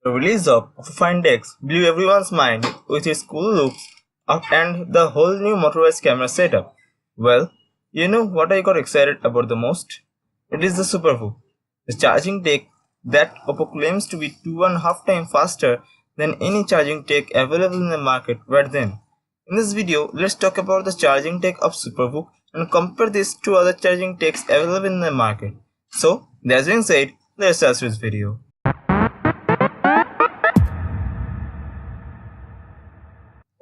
The release of oppo Find X blew everyone's mind with its cool looks and the whole new motorized camera setup. Well, you know what I got excited about the most? It is the supervooc, the charging tech that Oppo claims to be 2.5 times faster than any charging tech available in the market right then. In this video, let's talk about the charging tech of supervooc and compare this to other charging techs available in the market. So, that being said, let's start this video.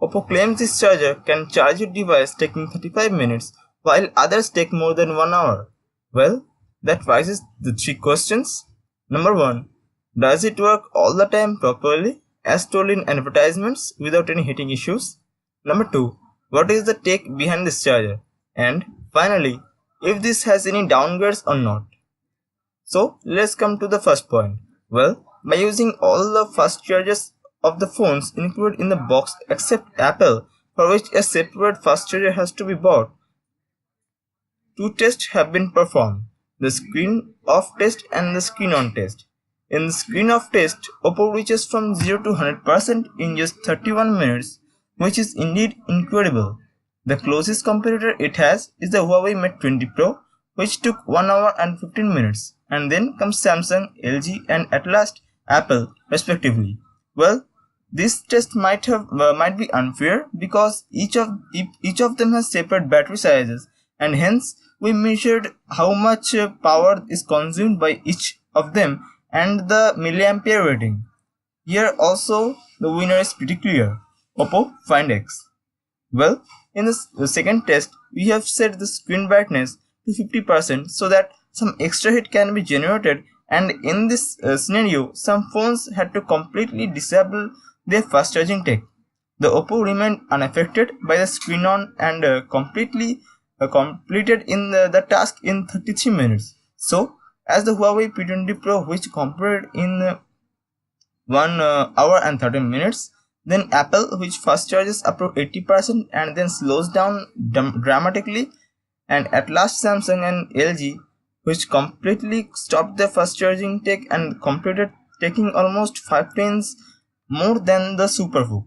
Oppo claims this charger can charge your device taking 35 minutes while others take more than 1 hour. Well, that raises the three questions. Number 1. Does it work all the time properly as told in advertisements without any heating issues? Number 2. What is the tech behind this charger? And finally, if this has any downgrades or not. So let's come to the first point. Well, by using all the fast chargers of the phones included in the box except Apple, for which a separate fast charger has to be bought, two tests have been performed, the screen off test and the screen on test. In the screen off test, Oppo reaches from 0 to 100% in just 31 minutes, which is indeed incredible. The closest competitor it has is the Huawei Mate 20 Pro, which took 1 hour and 15 minutes, and then comes Samsung, LG and at last Apple respectively. Well, this test might be unfair because each of them has separate battery sizes, and hence we measured how much power is consumed by each of them and the milliampere rating. Here also the winner is pretty clear, Oppo Find X. Well, in the second test, we have set the screen brightness to 50% so that some extra heat can be generated, and in this scenario, some phones had to completely disable their fast charging tech. The Oppo remained unaffected by the screen on and completed in the task in 33 minutes. So, as the Huawei P20 Pro, which completed in 1 hour and 13 minutes, then Apple, which fast charges up to 80% and then slows down dramatically, and at last Samsung and LG, which completely stopped their fast charging tech and completed taking almost 5 times more than the supervooc.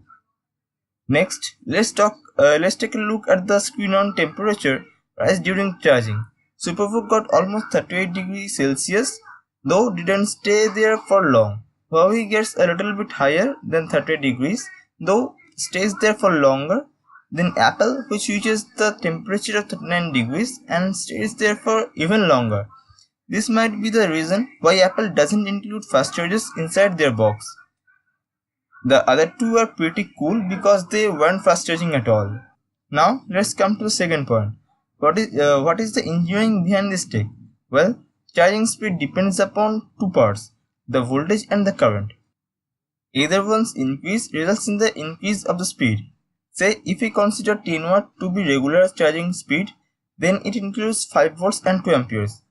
Next, let's take a look at the screen on temperature rise during charging. Supervooc got almost 38 degrees Celsius, though didn't stay there for long. Huawei gets a little bit higher than 30 degrees, though stays there for longer. Then Apple, which reaches the temperature of 39 degrees and stays there for even longer. This might be the reason why Apple doesn't include fast chargers inside their box. The other two are pretty cool because they weren't fast charging at all. Now let's come to the second point. What is the engineering behind this tech? Well, charging speed depends upon two parts, the voltage and the current. Either one's increase results in the increase of the speed. Say if we consider 10 watt to be regular charging speed, then it includes 5 volts and 2 amperes.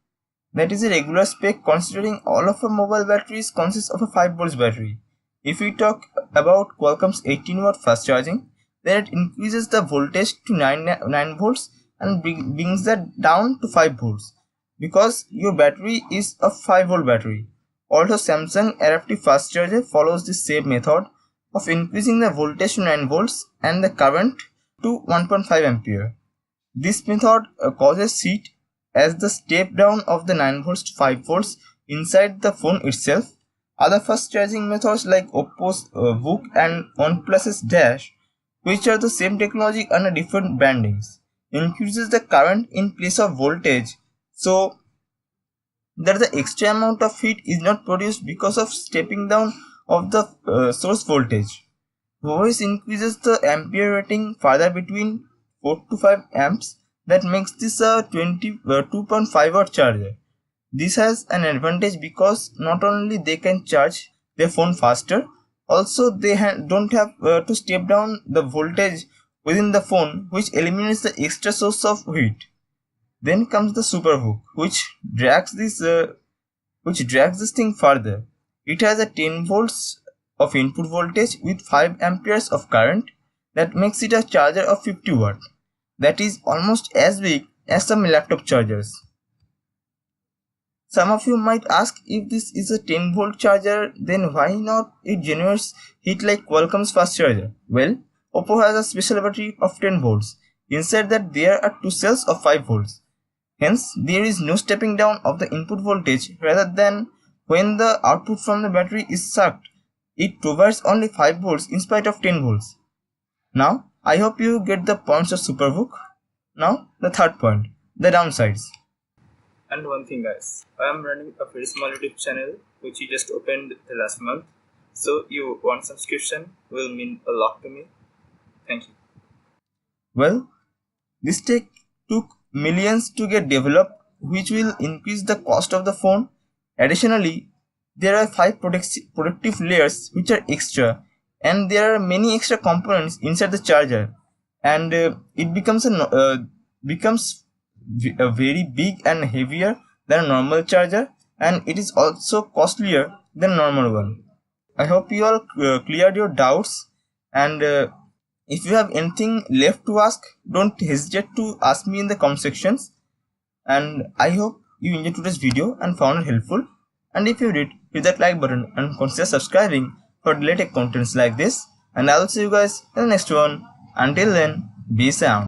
That is a regular spec considering all of our mobile batteries consist of a 5 volts battery. If we talk about Qualcomm's 18 watt fast charging, then it increases the voltage to 9 volts and brings that down to 5 volts because your battery is a 5 volt battery. Also, Samsung RFT fast charger follows the same method of increasing the voltage to 9 volts and the current to 1.5 ampere. This method causes heat as the step down of the 9 volts to 5 volts inside the phone itself. Other fast charging methods like Oppo's VOOC and OnePlus's Dash, which are the same technology under different brandings, increases the current in place of voltage so that the extra amount of heat is not produced because of stepping down of the source voltage. Voice increases the ampere rating further between 4 to 5 amps, that makes this a 2.5 watt charger. This has an advantage because not only they can charge their phone faster, also they don't have to step down the voltage within the phone, which eliminates the extra source of heat. Then comes the supervooc, which drags this thing further. It has a 10 volts of input voltage with 5 amperes of current, that makes it a charger of 50 watt. That is almost as big as some laptop chargers. Some of you might ask, if this is a 10-volt charger, then why not it generates heat like Qualcomm's fast charger? Well, Oppo has a special battery of 10 volts. Inside that there are 2 cells of 5 volts. Hence, there is no stepping down of the input voltage. Rather than when the output from the battery is sucked, it provides only 5 volts in spite of 10 volts. Now, I hope you get the points of supervooc. Now, the third point, the downsides. And one thing guys, I am running a very small YouTube channel which we just opened the last month. So your one subscription will mean a lot to me. Thank you. Well, this tech took millions to get developed, which will increase the cost of the phone. Additionally, there are 5 protective layers which are extra, and there are many extra components inside the charger, and it becomes very big and heavier than a normal charger, and it is also costlier than a normal one. I hope you all cleared your doubts, and if you have anything left to ask, don't hesitate to ask me in the comment sections. And I hope you enjoyed today's video and found it helpful. And if you did, hit that like button and consider subscribing for related contents like this. And I will see you guys in the next one. Until then, be sound.